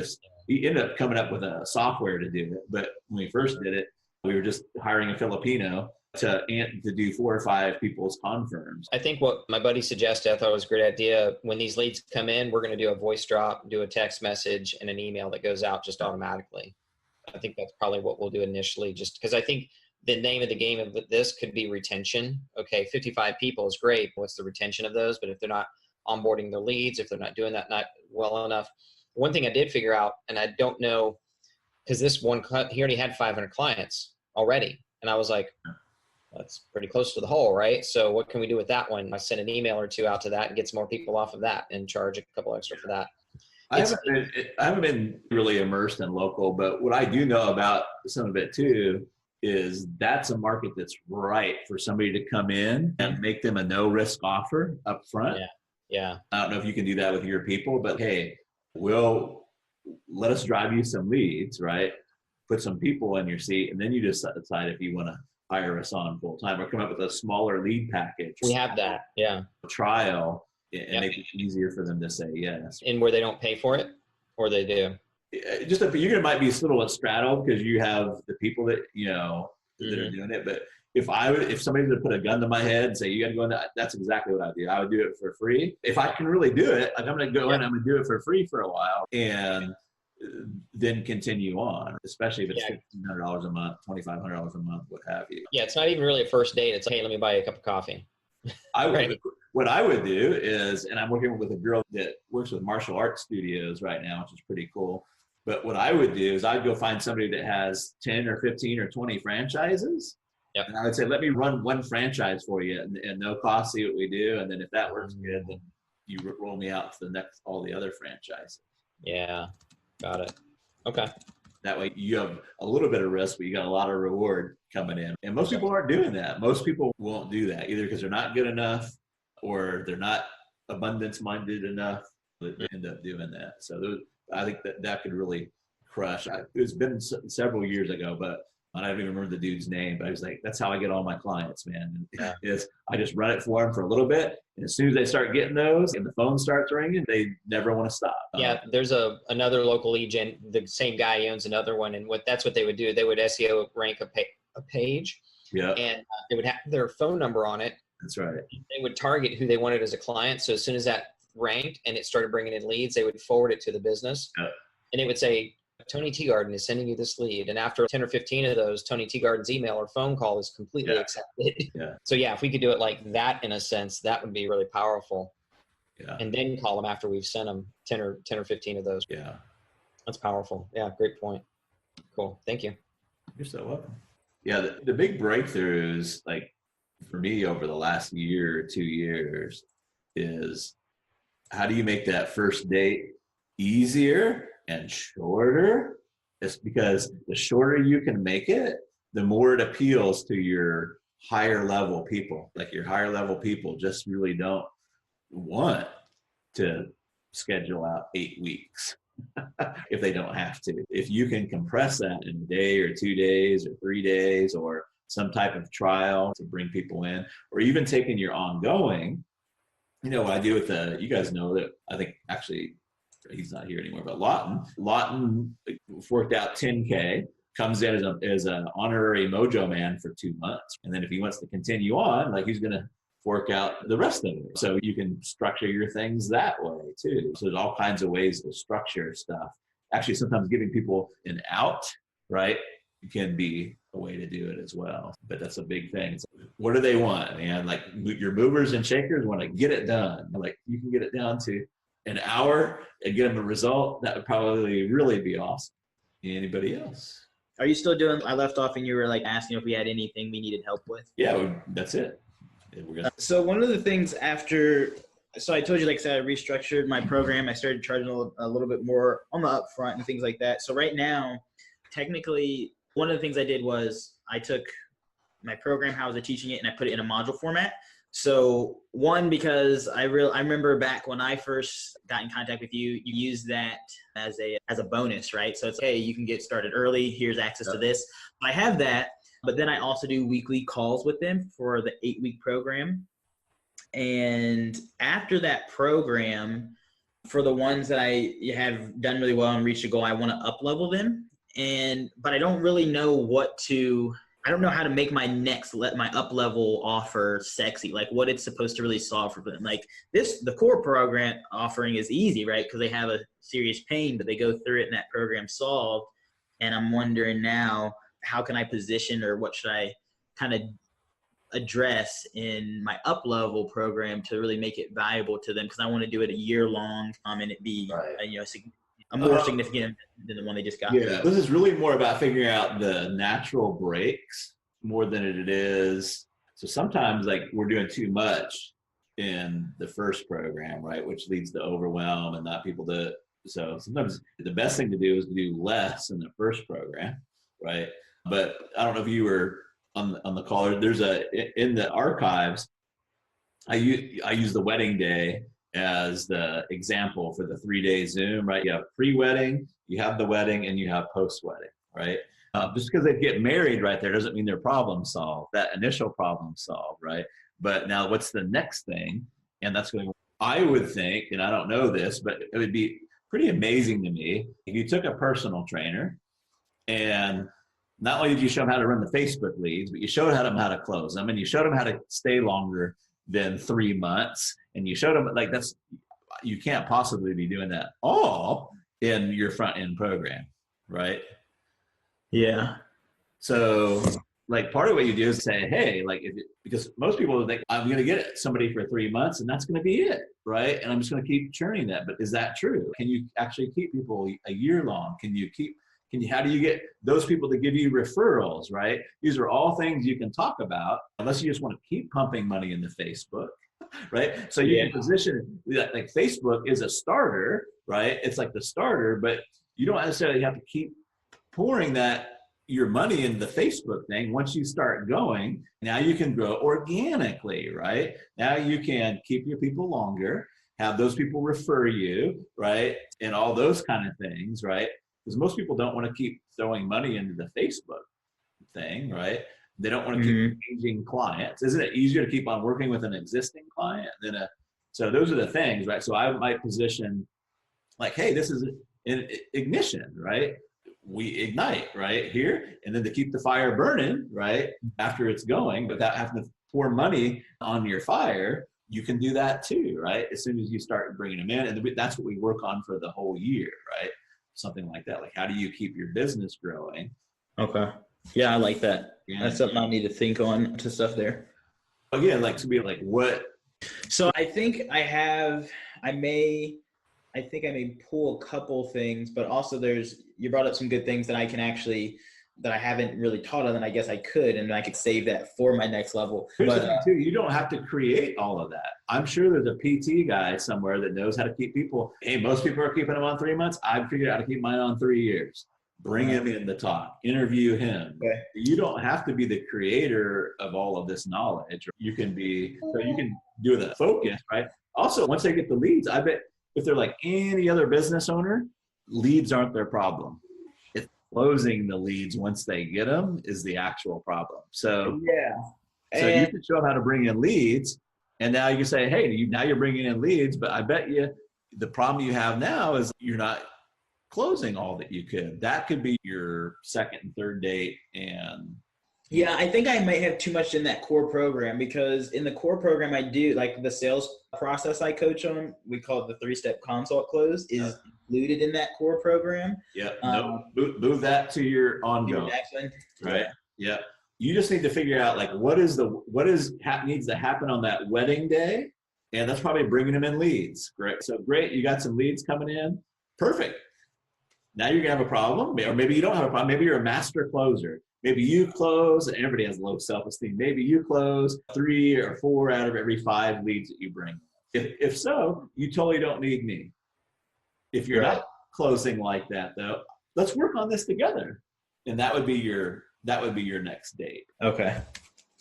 ended up coming up with a software to do it. But when we first did it, we were just hiring a Filipino to do 4 or 5 people's confirms. I think what my buddy suggested, I thought was a great idea. When these leads come in, we're going to do a voice drop, do a text message, and an email that goes out just automatically. I think that's probably what we'll do initially, just because I think the name of the game of this could be retention. Okay, 55 people is great. What's the retention of those? But if they're not onboarding their leads, if they're not doing that not well enough. One thing I did figure out, and I don't know, because this one, he already had 500 clients already. And I was like, that's pretty close to the hole, right? So what can we do with that one? I sent an email or 2 out to that and get some more people off of that and charge a couple extra for that. I haven't been really immersed in local, but what I do know about some of it too is that's a market that's right for somebody to come in and make them a no risk offer up front. Yeah. I don't know if you can do that with your people, but hey, we'll let us drive you some leads, right? Put some people in your seat, and then you just decide if you want to hire us on full time or come up with a smaller lead package. We have that, trial and make it easier for them to say yes. And where they don't pay for it, or they do. Just you might be a little straddled because you have the people that that are doing it. But if somebody would put a gun to my head and say you got to go in, that's exactly what I do. I would do it for free if I can really do it. Like I'm going to go in, I'm going to do it for free for a while, and then continue on, especially if it's $1,500 a month, $2,500 a month, what have you. Yeah, it's not even really a first date. It's like, hey, let me buy you a cup of coffee. What I would do is, and I'm working with a girl that works with martial arts studios right now, which is pretty cool. But what I would do is I'd go find somebody that has 10 or 15 or 20 franchises. Yep. And I would say, let me run one franchise for you and no cost, see what we do. And then if that works good, then you roll me out to all the other franchises. Yeah. Got it. Okay. That way you have a little bit of risk, but you got a lot of reward coming in. And most people aren't doing that. Most people won't do that either because they're not good enough or they're not abundance minded enough. They end up doing that. So I think that could really crush. It's been several years ago, but I don't even remember the dude's name, but I was like, that's how I get all my clients, man. Is I just run it for them for a little bit. And as soon as they start getting those and the phone starts ringing, they never want to stop. Yeah. There's another local lead gen, the same guy owns another one. And that's what they would do. They would SEO rank a page. Yeah. And they would have their phone number on it. That's right. They would target who they wanted as a client. So as soon as that ranked and it started bringing in leads, they would forward it to the business. Yeah. And it would say, Tony Teagarden is sending you this lead. And after 10 or 15 of those, Tony Teagarden's email or phone call is completely accepted. Yeah. So yeah, if we could do it like that in a sense, that would be really powerful. Yeah. And then call them after we've sent them 10 or 15 of those. Yeah. That's powerful. Yeah. Great point. Cool. Thank you. You're so welcome. Yeah. The big breakthroughs, like for me over the last year or 2 years, is how do you make that first date easier and shorter It's because the shorter you can make it, the more it appeals to your higher level people. Like your higher level people just really don't want to schedule out 8 weeks if they don't have to. If you can compress that in a day or 2 days or 3 days or some type of trial to bring people in, or even taking your ongoing, what I do with you guys know that I think actually he's not here anymore, but Lawton worked out 10K, comes in as an honorary mojo man for 2 months. And then if he wants to continue on, like he's going to fork out the rest of it. So you can structure your things that way too. So there's all kinds of ways to structure stuff. Actually, sometimes giving people an out, right, can be a way to do it as well. But that's a big thing. So what do they want, man? Like your movers and shakers want to get it done. Like you can get it down to an hour and get them a result. That would probably really be awesome. Anybody else? Are you still doing, I left off and you were like asking if we had anything we needed help with? Yeah, that's it. So one of the things so I told you, like I said, I restructured my program. I started charging a little bit more on the upfront and things like that. So right now, technically, one of the things I did was I took my program, how I was teaching it, and I put it in a module format. So one, because I remember back when I first got in contact with you, you used that as a bonus, right? So it's, hey, you can get started early. Here's access to this. I have that. But then I also do weekly calls with them for the 8-week program. And after that program, for the ones that I have done really well and reached a goal, I want to up-level them. But I don't really know I don't know how to make my up-level offer sexy, like what it's supposed to really solve for them. Like the core program offering is easy, right? Because they have a serious pain, but they go through it and that program's solved. And I'm wondering now, how can I position, or what should I kind of address in my up level program to really make it valuable to them? Because I want to do it a year long, and it be a more significant than the one they just got. Yeah, this is really more about figuring out the natural breaks more than it is. So sometimes like we're doing too much in the first program, right, which leads to overwhelm and not people to. So sometimes the best thing to do is to do less in the first program, right? But I don't know if you were on the call. There's in the archives, I use the wedding day as the example for the 3-day Zoom, right? You have pre-wedding, you have the wedding, and you have post-wedding, right? Just because they get married right there doesn't mean their problem solved, that initial problem solved, right? But now what's the next thing? And that's going to, I would think, and I don't know this, but it would be pretty amazing to me if you took a personal trainer and not only did you show them how to run the Facebook leads, but you showed them how to close them, and you showed them how to stay longer than 3 months. And you showed them you can't possibly be doing that all in your front end program, right? Yeah. So like part of what you do is say, hey, like, because most people think I'm going to get somebody for 3 months and that's going to be it, right? And I'm just going to keep churning that. But is that true? Can you actually keep people a year long? How do you get those people to give you referrals, right? These are all things you can talk about, unless you just want to keep pumping money into Facebook, right? So you can position like Facebook is a starter, right? It's like the starter, but you don't necessarily have to keep pouring your money into the Facebook thing. Once you start going, now you can grow organically, right? Now you can keep your people longer, have those people refer you, right? And all those kind of things, right? Because most people don't want to keep throwing money into the Facebook thing, right? They don't want to keep changing clients. Isn't it easier to keep on working with an existing client than so those are the things, right? So I might position like, hey, this is an ignition, right? We ignite right here, and then to keep the fire burning, right? After it's going, without having to pour money on your fire, you can do that too, right? As soon as you start bringing them in, and that's what we work on for the whole year, right? Something like that. Like, how do you keep your business growing? Okay. Yeah, I like that. Yeah. That's something I need to think on to stuff there. Again, like to be like what? So I think I may pull a couple things, but also you brought up some good things that I haven't really taught on, and I guess I could, and I could save that for my next level. Here's the thing too, you don't have to create all of that. I'm sure there's a PT guy somewhere that knows how to keep people. Hey, most people are keeping them on 3 months. I've figured out how to keep mine on 3 years. bring him in to talk, interview him. Okay. You don't have to be the creator of all of this knowledge. You can do the focus, right? Also, once they get the leads, I bet if they're like any other business owner, leads aren't their problem. It's closing the leads once they get them is the actual problem. So so you can show them how to bring in leads, and now you can say, hey, now you're bringing in leads, but I bet you the problem you have now is you're not closing all that you could. That could be your second and third date. And yeah, I think I might have too much in that core program, because in the core program I do, like the sales process I coach on, we call it the 3-step consult close, is included in that core program. Yeah, move that to your ongoing, right? Yeah. You just need to figure out like what needs to happen on that wedding day, and that's probably bringing them in leads. Great. So great, you got some leads coming in. Perfect. Now you're gonna have a problem, or maybe you don't have a problem. Maybe you're a master closer. Maybe you close, and everybody has low self-esteem. Maybe you close 3 or 4 out of every 5 leads that you bring. If so, you totally don't need me. If you're not closing like that, though, let's work on this together, and that would be your next date. Okay.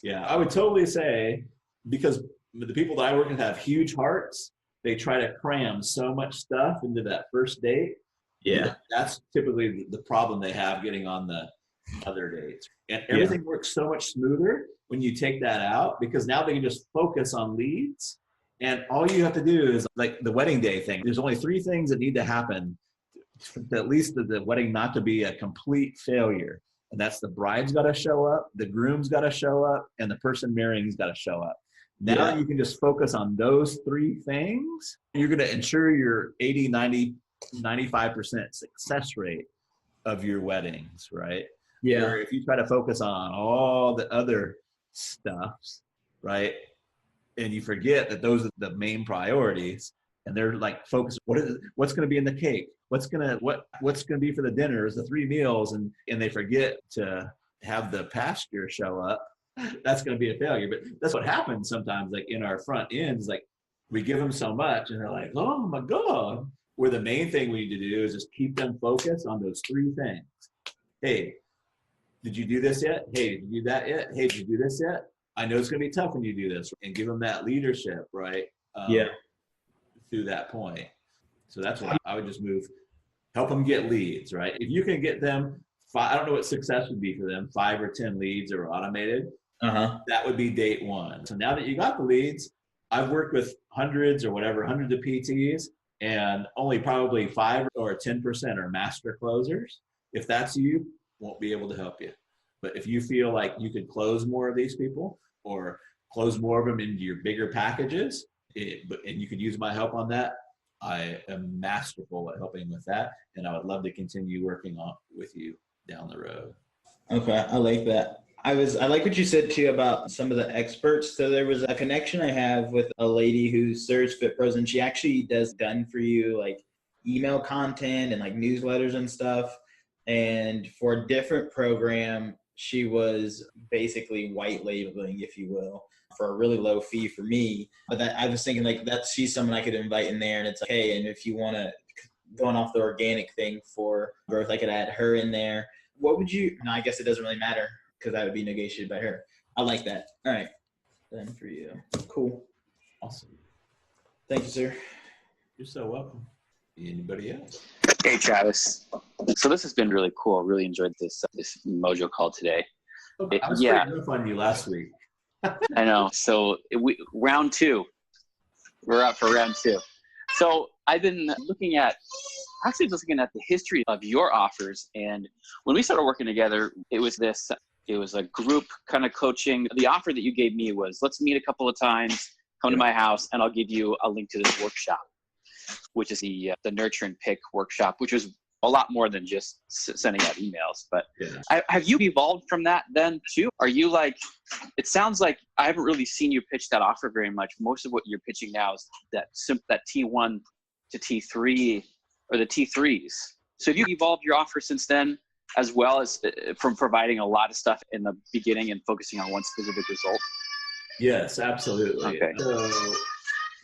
Yeah, I would totally say, because the people that I work with have huge hearts. They try to cram so much stuff into that first date. Yeah. That's typically the problem they have getting on the other dates. And everything works so much smoother when you take that out, because now they can just focus on leads. And all you have to do is like the wedding day thing. There's only 3 things that need to happen for at least the wedding not to be a complete failure. And that's the bride's got to show up, the groom's got to show up, and the person marrying's got to show up. Now you can just focus on those 3 things. You're going to ensure your 80, 90, 95% success rate of your weddings, right? Yeah. Where if you try to focus on all the other stuffs, right, and you forget that those are the main priorities, and they're like focused, what's going to be in the cake? What's going to be for the dinners, the 3 meals, and they forget to have the pasture show up, that's going to be a failure. But that's what happens sometimes, like in our front ends, like we give them so much and they're like, oh my God. Where the main thing we need to do is just keep them focused on those 3 things. Hey, did you do this yet? Hey, did you do that yet? Hey, did you do this yet? I know it's going to be tough when you do this, and give them that leadership, right? Through that point. So that's what I would just help them get leads, right? If you can get them 5, I don't know what success would be for them, 5 or 10 leads that are automated. That would be date 1. So now that you got the leads, I've worked with hundreds of PTs, and only probably 5 or 10% are master closers. If that's you, won't be able to help you. But if you feel like you could close more of these people, or close more of them into your bigger packages, and you could use my help on that, I am masterful at helping with that, and I would love to continue working on with you down the road. Okay, I like that. I like what you said too about some of the experts. So there was a connection I have with a lady who's Surge Fit Pros, and she actually does done for you like email content and like newsletters and stuff. And for a different program, she was basically white labeling, if you will, for a really low fee for me. But I was thinking like she's someone I could invite in there, and it's like, hey, and if you want to, going off the organic thing for growth, I could add her in there. What would you? No, I guess it doesn't really matter, because that would be negotiated by her. I like that. All right. Then for you. Cool. Awesome. Thank you, sir. You're so welcome. Anybody else? Hey, Travis. So this has been really cool. Really enjoyed this Mojo call today. I was pretty rough on you last week. I know. So round 2. We're up for round 2. So I've been looking at the history of your offers. And when we started working together, it was a group kind of coaching. The offer that you gave me was, let's meet a couple of times, come to my house, and I'll give you a link to this workshop, which is the Nurture and Pick workshop, which was a lot more than just sending out emails. But have you evolved from that then too? Are you like, it sounds like I haven't really seen you pitch that offer very much. Most of what you're pitching now is that T1 to T3 or the T3s. So have you evolved your offer since then, as well as from providing a lot of stuff in the beginning and focusing on one specific result? Yes, absolutely. Okay. So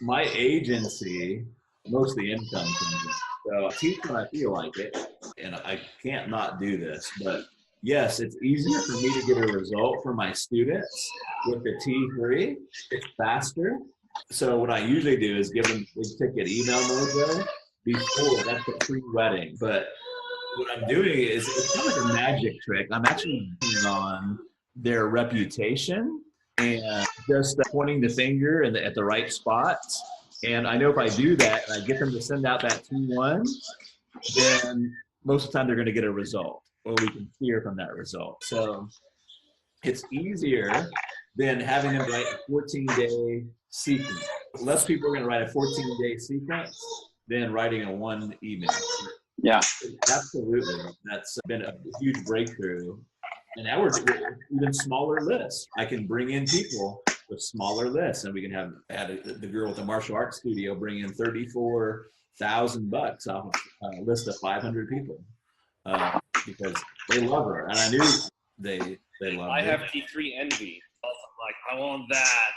my agency, most of the income comes in. So I teach when I feel like it. and I can't not do this, but yes, it's easier for me to get a result for my students with the T3. It's faster. So what I usually do is give them big ticket email mojo before. That's a pre-wedding. But what I'm doing is it's kind of like a magic trick. I'm actually working on their reputation and just pointing the finger at the right spots. And I know if I do that and I get them to send out that T1, then most of the time they're going to get a result, or we can hear from that result. So it's easier than having them write a 14-day sequence. Less people are going to write a 14-day sequence than writing a one email. Yeah, absolutely. That's been a huge breakthrough. And now we're even smaller lists. I can bring in people with smaller lists, and we can have the girl with the martial arts studio bring in $34,000 off of a list of 500 people because they love her, and I knew they loved her. I have T3 envy. I'm like, I want that.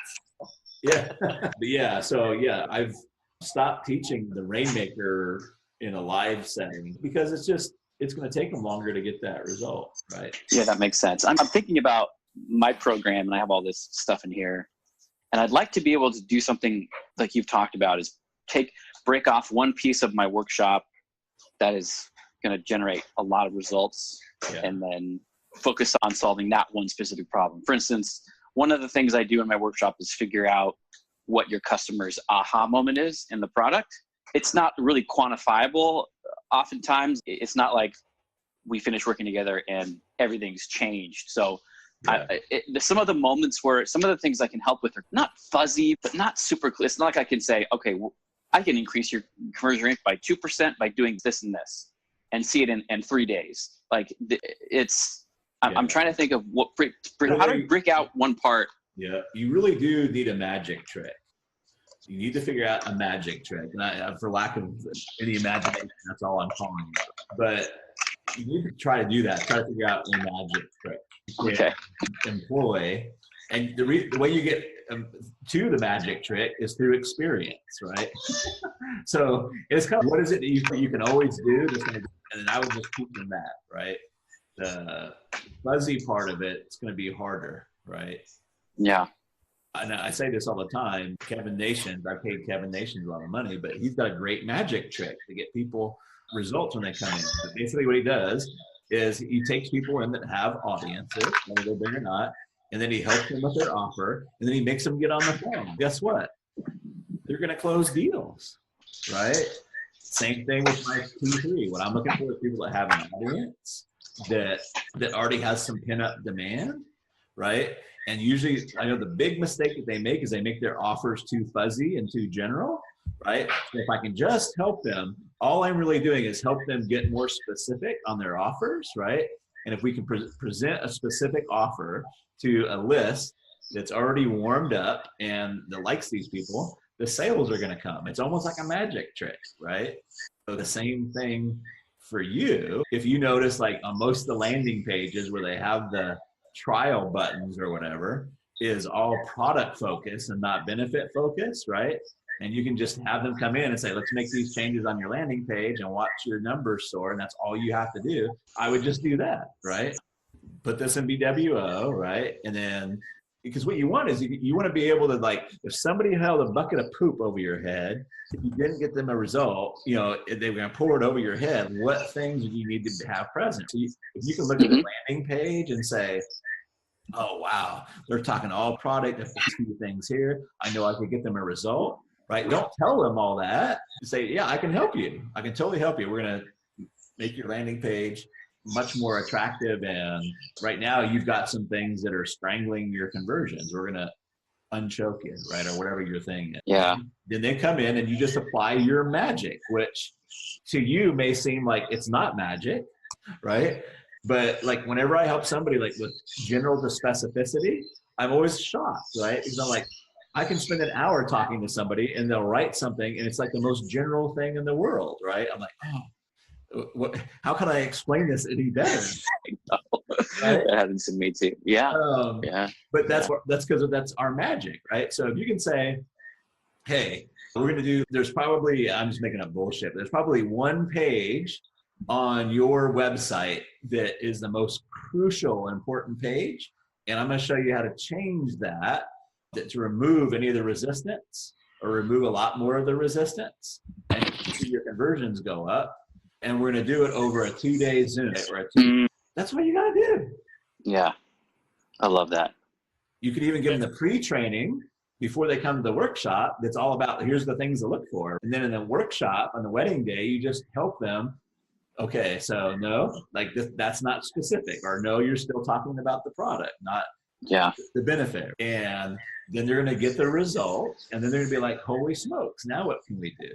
Yeah, but yeah. So yeah, I've stopped teaching the Rainmaker in a live setting because it's going to take them longer to get that result, right? Yeah, that makes sense. I'm thinking about my program, and I have all this stuff in here, and I'd like to be able to do something like you've talked about, is break off one piece of my workshop that is going to generate a lot of results, and then focus on solving that one specific problem. For instance, one of the things I do in my workshop is figure out what your customer's aha moment is in the product. It's not really quantifiable. Oftentimes, it's not like we finish working together and everything's changed. So some of the moments where some of the things I can help with are not fuzzy, but not super clear. It's not like I can say, okay, I can increase your conversion rate by 2% by doing this and this, and see it in 3 days. Like I'm trying to think of how do we break out one part? Yeah, you really do need a magic trick. You need to figure out a magic trick. And for lack of any imagination, that's all I'm calling it. But you need to try to do that. Try to figure out a magic trick. Okay. Employ. And the way you get to the magic trick is through experience, right? So it's kind of, what is it that you can always do? And I would just teach them that, right? The fuzzy part of it's going to be harder, right? Yeah. And I say this all the time. Kevin Nations, I paid Kevin Nations a lot of money, but he's got a great magic trick to get people results when they come in. But basically what he does is he takes people in that have audiences, whether they're big or not, and then he helps them with their offer, and then he makes them get on the phone. Guess what? They're going to close deals, right? Same thing with my T3. What I'm looking for is people that have an audience that already has some pent-up demand, right? And usually, I know the big mistake that they make is they make their offers too fuzzy and too general, right? So if I can just help them, all I'm really doing is help them get more specific on their offers, right? And if we can present a specific offer to a list that's already warmed up and that likes these people, the sales are going to come. It's almost like a magic trick, right? So the same thing for you. If you notice, like on most of the landing pages where they have the trial buttons or whatever, is all product focused and not benefit focused, right? And you can just have them come in and say, let's make these changes on your landing page and watch your numbers soar, and that's all you have to do. I would just do that, right? Put this in BWO, right? And then, because what you want is you want to be able to, like, if somebody held a bucket of poop over your head, if you didn't get them a result, they were going to pour it over your head. What things do you need to have present? So if you can look at the landing page and say, oh, wow, they're talking all product, there's a few things here. I know I could get them a result, right? Don't tell them all that. Say, yeah, I can help you. I can totally help you. We're going to make your landing page much more attractive. And right now you've got some things that are strangling your conversions. We're going to unchoke you, right? Or whatever your thing is. Yeah. Then they come in and you just apply your magic, which to you may seem like it's not magic, right? But like whenever I help somebody like with general to specificity, I'm always shocked, right? Because I'm like, I can spend an hour talking to somebody and they'll write something and it's like the most general thing in the world, right? I'm like, oh, how can I explain this any better? Right? That happens to me too. Yeah. But that's because that's our magic, right? So if you can say, hey, we're going to do, there's probably, I'm just making up bullshit, there's probably one page on your website that is the most crucial and important page. And I'm going to show you how to change that to remove any of the resistance or remove a lot more of the resistance and see your conversions go up. And we're going to do it over a 2-day Zoom. That's what you got to do. Yeah, I love that. You could even give them the pre-training before they come to the workshop. That's all about, here's the things to look for. And then in the workshop on the wedding day, you just help them. Okay, so no, like that's not specific, or no, you're still talking about the product, not the benefit. And then they're going to get the result, and then they're going to be like, holy smokes, now what can we do?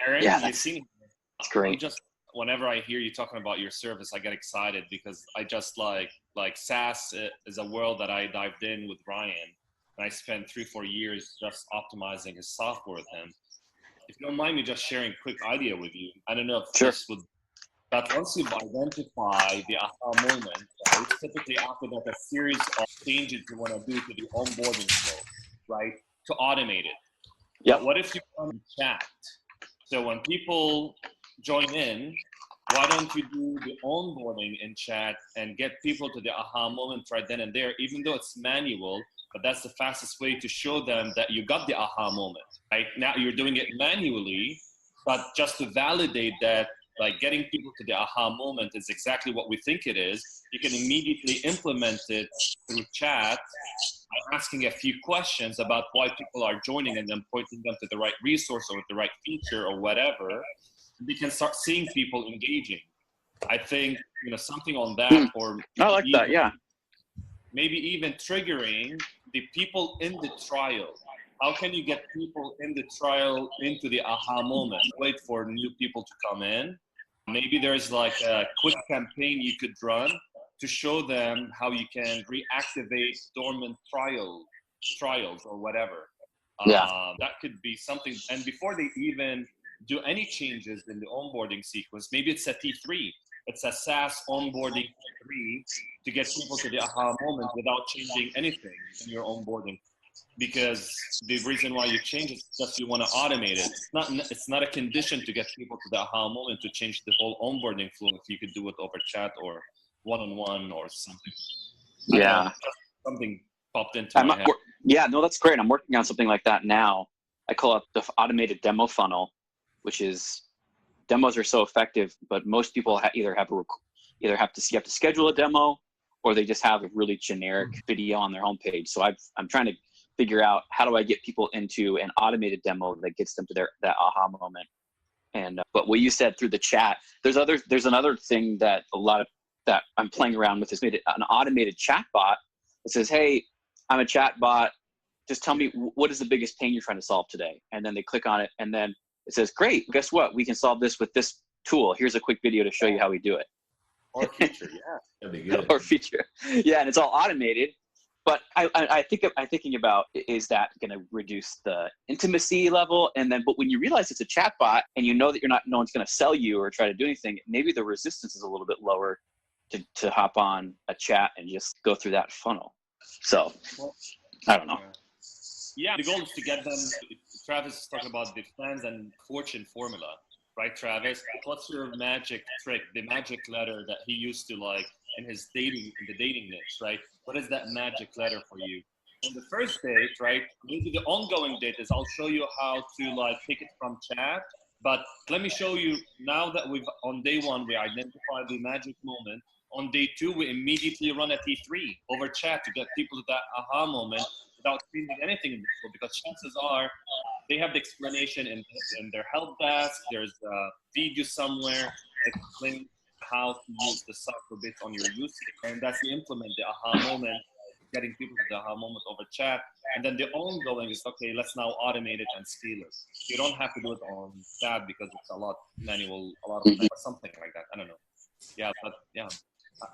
Aaron, that's great. Whenever I hear you talking about your service, I get excited because I just like SaaS is a world that I dived in with Ryan, and I spent 3-4 years just optimizing his software with him. If you don't mind me just sharing a quick idea with you, I don't know if this would. But once you've identified the aha moment, right, typically after that, a series of changes you want to do to the onboarding flow, right, to automate it. Yep. But what if you run chat? So when people join in, why don't you do the onboarding in chat and get people to the aha moment right then and there, even though it's manual, but that's the fastest way to show them that you got the aha moment. Right now you're doing it manually, but just to validate that, like getting people to the aha moment is exactly what we think it is. You can immediately implement it through chat by asking a few questions about why people are joining and then pointing them to the right resource or the right feature or whatever. We can start seeing people engaging. I think, something on that, or I like that. Yeah. Maybe even triggering the people in the trial. How can you get people in the trial into the aha moment? Wait for new people to come in. Maybe there's like a quick campaign you could run to show them how you can reactivate dormant trials or whatever. That could be something. And before they even do any changes in the onboarding sequence, maybe it's a T3. It's a SaaS onboarding T3 to get people to the aha moment without changing anything in your onboarding. Because the reason why you change it is just you want to automate it. It's not a condition to get people to the aha moment to change the whole onboarding flow if you could do it over chat or one-on-one or something. Yeah. Something popped into my head. Yeah, no, that's great. I'm working on something like that now. I call it the automated demo funnel, which is demos are so effective, but most people you have to schedule a demo, or they just have a really generic video on their homepage. So I'm trying to figure out how do I get people into an automated demo that gets them to that aha moment. And but what you said through the chat, there's another thing that that I'm playing around with is made an automated chat bot that says, hey, I'm a chat bot. Just tell me what is the biggest pain you're trying to solve today. And then they click on it, and then it says, great, guess what? We can solve this with this tool. Here's a quick video to show you how we do it. Or feature, yeah. That'd be good. Or feature. Yeah, and it's all automated. But I'm thinking about, is that going to reduce the intimacy level? And then, but when you realize it's a chatbot and you know that no one's going to sell you or try to do anything, maybe the resistance is a little bit lower to hop on a chat and just go through that funnel. So, I don't know. Yeah, the goal is to get them. Travis is talking about the fans and fortune formula, right, Travis? What's your magic trick, the magic letter that he used to like in the dating niche, right? What is that magic letter for you? On the first date, right? Maybe the ongoing date is I'll show you how to like pick it from chat. But let me show you now that on day one, we identified the magic moment. On day two, we immediately run a T3 over chat to get people to that aha moment without changing anything in the flow, because chances are they have the explanation in their help desk. There's a video somewhere explaining how to use the software based on your use case. And that's the implement, the aha moment, getting people to the aha moment over chat. And then the ongoing is, okay, let's now automate it and scale it. You don't have to do it on chat because it's a lot manual, a lot of something like that. I don't know. Yeah, but yeah.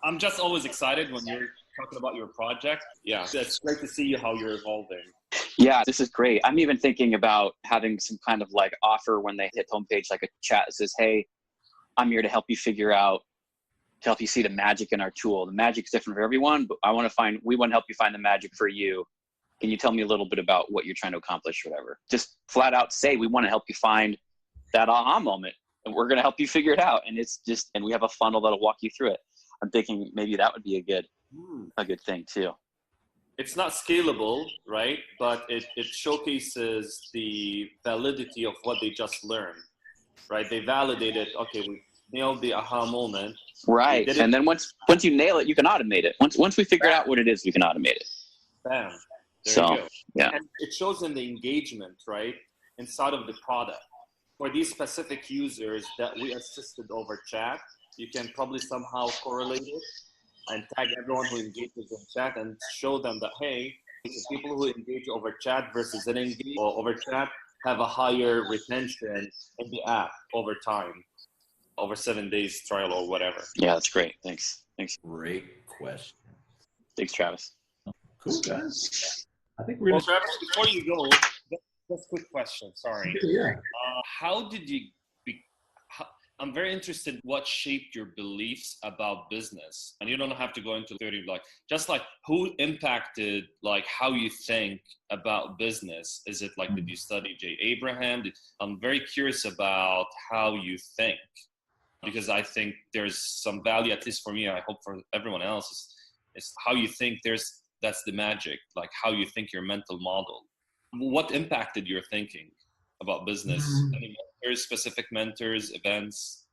I'm just always excited when you're talking about your project. Yeah, it's great to see how you're evolving. Yeah, this is great. I'm even thinking about having some kind of like offer when they hit homepage, like a chat that says, hey, I'm here to help you see the magic in our tool. The magic's different for everyone, but we want to help you find the magic for you. Can you tell me a little bit about what you're trying to accomplish, whatever? Just flat out say, we want to help you find that aha moment. and we're going to help you figure it out. And it's just, and we have a funnel that'll walk you through it. I'm thinking maybe that would be a good thing too. It's not scalable, right? But it showcases the validity of what they just learned, right? They validated, okay, we nailed the aha moment. Right. And then once you nail it, you can automate it. Once we figure out what it is, we can automate it. Bam. There So, you go. yeah. And it shows in the engagement, right? Inside of the product. For these specific users that we assisted over chat, you can probably somehow correlate it and tag everyone who engages in chat and show them that, hey, the people who engage over chat versus didn't engage or over chat have a higher retention in the app over time, over 7 days trial or whatever. Yeah, that's great. Thanks. Great question. Thanks, Travis. Cool, guys. I think we're Well, Travis, before you go, just a quick question. Sorry. Yeah. How did you I'm very interested what shaped your beliefs about business. And you don't have to go into 30, just who impacted how you think about business? Is it did you study Jay Abraham? I'm very curious about how you think, because I think there's some value, at least for me, I hope for everyone else, is how you think that's the magic, how you think your mental model. What impacted your thinking about business? Any mentors, specific mentors, events?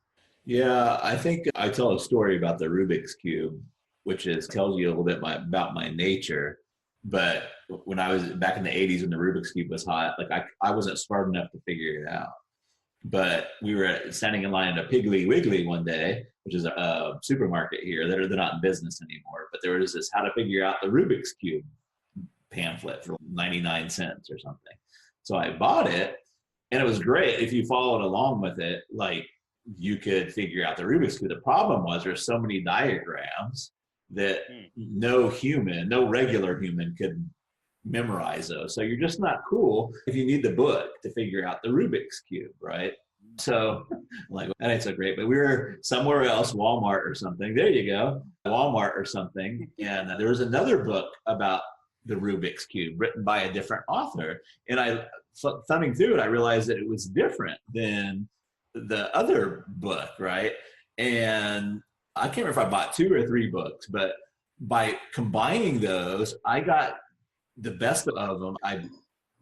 Yeah, I think I tell a story about the Rubik's Cube, which tells you a little bit about my nature. But when I was back in the 80s when the Rubik's Cube was hot, I wasn't smart enough to figure it out. But we were standing in line at a Piggly Wiggly one day, which is a supermarket here. They're not in business anymore. But there was this how to figure out the Rubik's Cube pamphlet for 99 cents or something. So I bought it, and it was great. If you followed along with it, you could figure out the Rubik's Cube. The problem was there's so many diagrams that no regular human could memorize those. So you're just not cool if you need the book to figure out the Rubik's Cube, right? So that ain't so great. But we were somewhere else, Walmart or something. There you go, Walmart or something. And there was another book about the Rubik's Cube written by a different author. And I, thumbing through it, I realized that it was different than the other book, right? And I can't remember if I bought 2 or 3 books, but by combining those, I got the best of them. I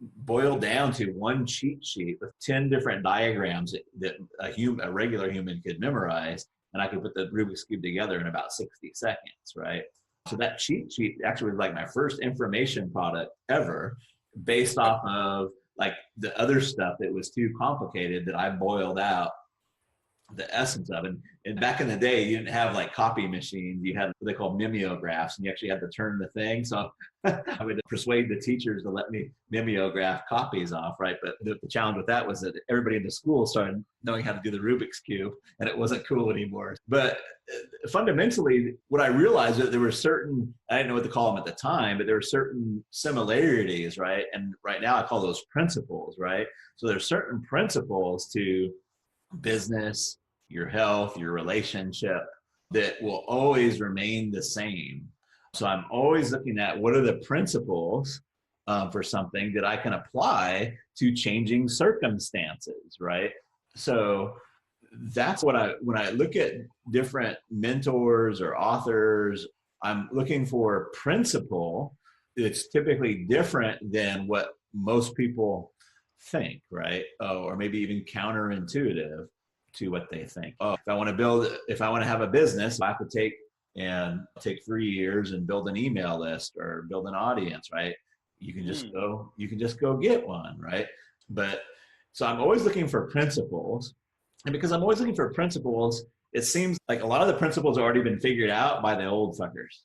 boiled down to one cheat sheet with 10 different diagrams that a regular human could memorize, and I could put the Rubik's Cube together in about 60 seconds, right? So that cheat sheet actually was my first information product ever, based off of the other stuff that was too complicated that I boiled out the essence of it. And back in the day, you didn't have copy machines. You had what they call mimeographs, and you actually had to turn the thing. So I would persuade the teachers to let me mimeograph copies off, right? But the challenge with that was that everybody in the school started knowing how to do the Rubik's Cube, and it wasn't cool anymore. But fundamentally, what I realized is that there were certain, I didn't know what to call them at the time, but there were certain similarities, right? And right now I call those principles, right? So there's certain principles to business, your health, your relationship that will always remain the same. So I'm always looking at what are the principles for something that I can apply to changing circumstances, right? So that's when I look at different mentors or authors, I'm looking for a principle that's typically different than what most people think, right? Or maybe even counterintuitive to what they think. If I want to have a business, I have to take 3 years and build an email list or build an audience, right? You can just go get one, right? But so I'm always looking for principles. And because I'm always looking for principles, it seems like a lot of the principles have already been figured out by the old fuckers.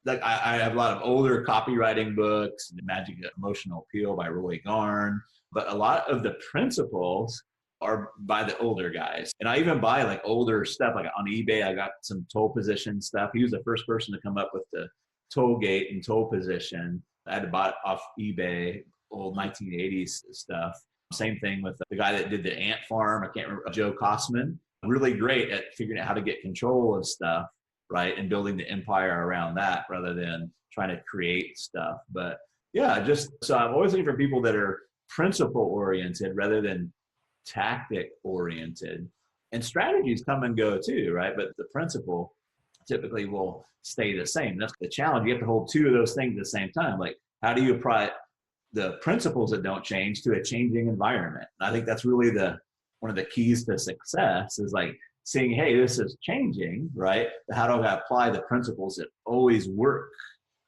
I have a lot of older copywriting books, The Magic of Emotional Appeal by Roy Garn, but a lot of the principles are by the older guys. And I even buy older stuff, on eBay. I got some toll position stuff. He was the first person to come up with the toll gate and toll position. I had to buy it off eBay, old 1980s stuff. Same thing with the guy that did the ant farm. I can't remember, Joe Kosman. Really great at figuring out how to get control of stuff, right? And building the empire around that rather than trying to create stuff. But yeah, so I'm always looking for people that are principle oriented rather than tactic oriented. And strategies come and go too, right? But the principle typically will stay the same. That's the challenge. You have to hold two of those things at the same time. Like, how do you apply the principles that don't change to a changing environment? And I think that's really one of the keys to success is like seeing, hey, this is changing, right? How do I apply the principles that always work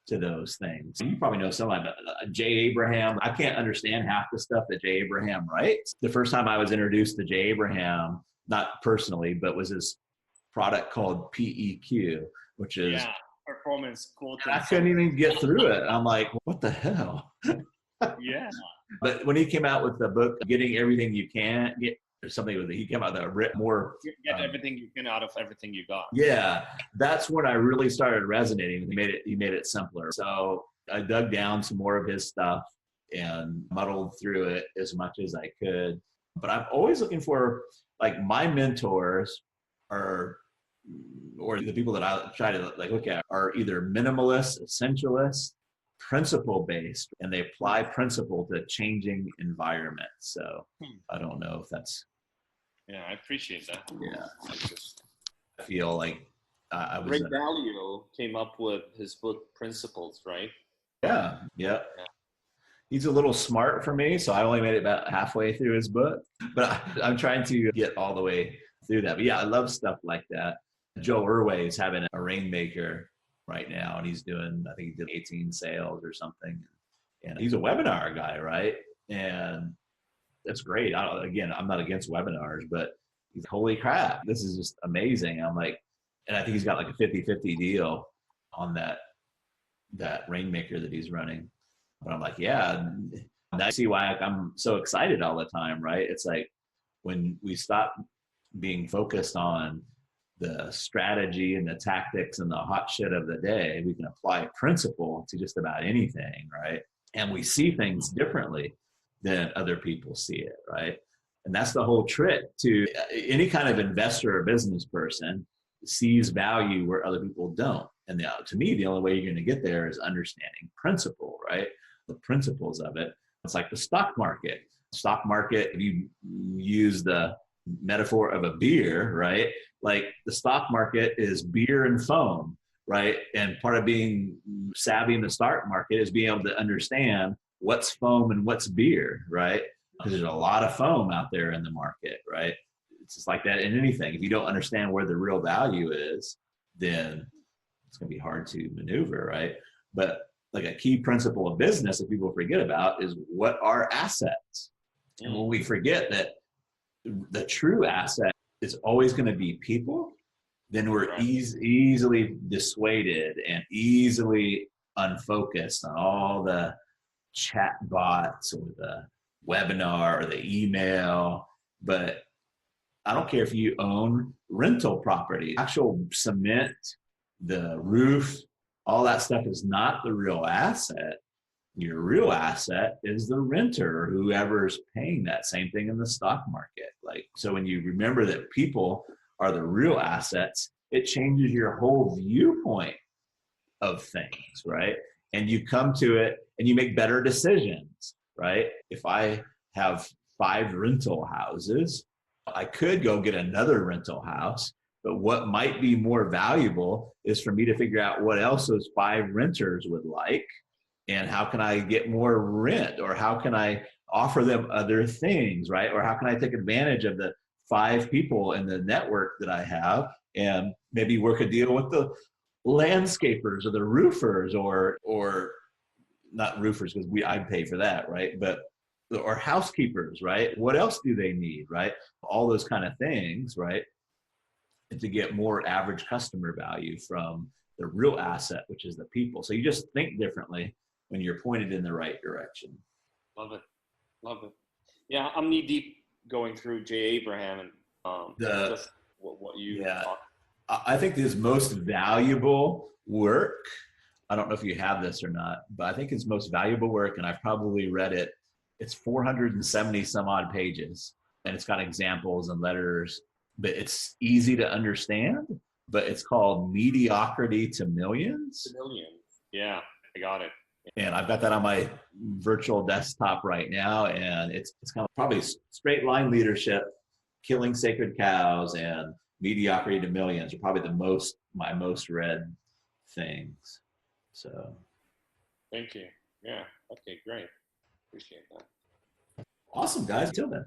to those things? You probably know someone like Jay Abraham. I can't understand half the stuff that Jay Abraham writes. The first time I was introduced to Jay Abraham, not personally, but was his product called PEQ, which is performance quoting. I couldn't even get through it. I'm like, what the hell? Yeah. But when he came out with the book, Getting Everything You Can Get, or something with it, he came out with a more get everything you can out of everything you got. Yeah, that's when I really started resonating. He made it simpler. So I dug down some more of his stuff and muddled through it as much as I could. But I'm always looking for, like, my mentors or the people that I try to like look at are either minimalist, essentialist, principle based, and they apply principle to changing environments. So I don't know if that's. Yeah, I appreciate that. Yeah, I feel like I was. Ray Dalio came up with his book Principles, right? Yeah. He's a little smart for me, so I only made it about halfway through his book, but I'm trying to get all the way through that. But yeah, I love stuff like that. Joe Irway is having a rainmaker right now, and he's doing, I think he did 18 sales or something. And he's a webinar guy, right? And that's great. I'm not against webinars, but holy crap, this is just amazing. I'm like, and I think he's got like a 50-50 deal on that rainmaker that he's running. But I'm like, yeah, I see why I'm so excited all the time, right? It's like when we stop being focused on the strategy and the tactics and the hot shit of the day, we can apply principle to just about anything, right? And we see things differently than other people see it, right? And that's the whole trick to any kind of investor or business person sees value where other people don't. And to me, the only way you're going to get there is understanding principle, right? The principles of it. It's like the stock market. Stock market, if you use the metaphor of a beer, right? Like the stock market is beer and foam, right? And part of being savvy in the stock market is being able to understand what's foam and what's beer, right? Because there's a lot of foam out there in the market, right? It's just like that in anything. If you don't understand where the real value is, then it's going to be hard to maneuver, right? But like a key principle of business that people forget about is what are assets? And when we forget that the true asset is always going to be people, then we're easily dissuaded and easily unfocused on all the chat bots or the webinar or the email. But I don't care if you own rental property, actual cement, the roof, all that stuff is not the real asset. Your real asset is the renter or whoever's paying that. Same thing in the stock market. Like, so when you remember that people are the real assets, it changes your whole viewpoint of things, right? And you come to it and you make better decisions, right? If I have 5 rental houses, I could go get another rental house, but what might be more valuable is for me to figure out what else those 5 renters would like. And how can I get more rent, or how can I offer them other things, right? Or how can I take advantage of the 5 people in the network that I have and maybe work a deal with the landscapers or the roofers or not roofers because I pay for that, right? But or housekeepers, right? What else do they need, right? All those kind of things, right? And to get more average customer value from the real asset, which is the people. So you just think differently when you're pointed in the right direction. Love it. Yeah, I'm knee deep going through Jay Abraham and just what you talk. I think his most valuable work, I don't know if you have this or not, but I think his most valuable work, and I've probably read it, it's 470 some odd pages, and it's got examples and letters, but it's easy to understand, but it's called Mediocrity to Millions. Yeah, I got it. And I've got that on my virtual desktop right now, and it's kind of probably straight line leadership, Killing Sacred Cows and Mediocrity to Millions are probably my most read things. So. Thank you. Yeah. Okay, great. Appreciate that. Awesome, guys. Till then.